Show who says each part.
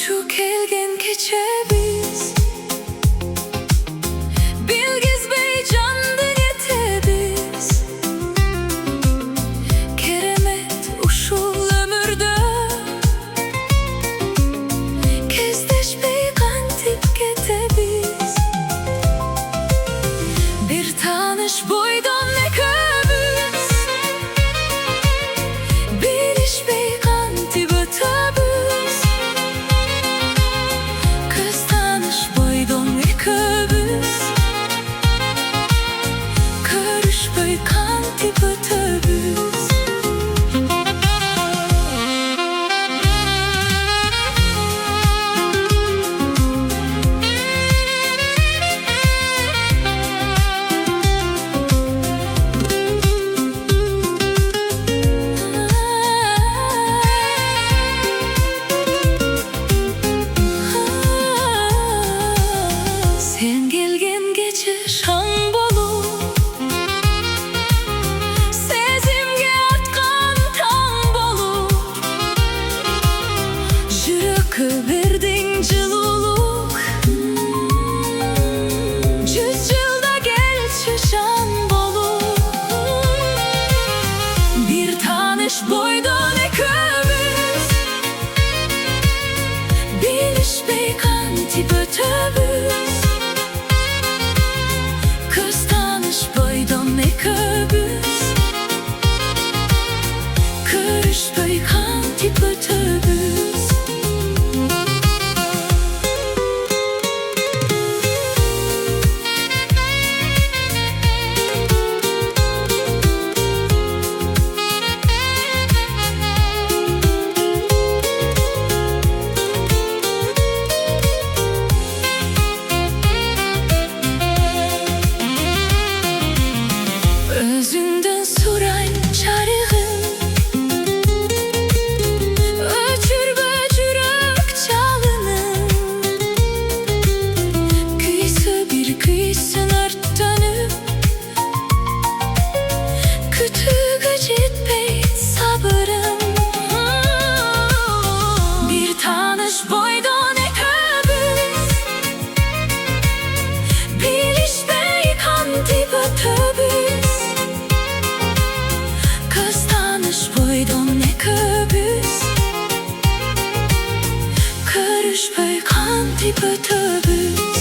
Speaker 1: Hoşu kelgen keçebiz Bilgiz beycandı yetebiz Keremet uşul ömürde Kezdeş beygantip getebiz Bir tanış boydan ne köbüz Bir iş beygantip ötebüz Kız tanış boydan ne köbüz Körüş beygantip ötebüz Sen gelgen gece şan bolup Sezimge atkan tan bolup Jürökü verdin cıluluk Cüz yılda gelçi şan bolup Bir tanış boyda ne köbüz Biliş beygantip ötebüz Kız tanış boydan ne köbüz Körüş beygantip ötebüz Özünden surayın çarığın Öçür böcürük çalının Kıyısı bir kıyısın örttönüp Kütüğü citbey sabırım Bir tanış boyda ne köbüz Biliş beygantip ötebüz Kız tanış boydan ne köbüz Körüş beygantip ötebüz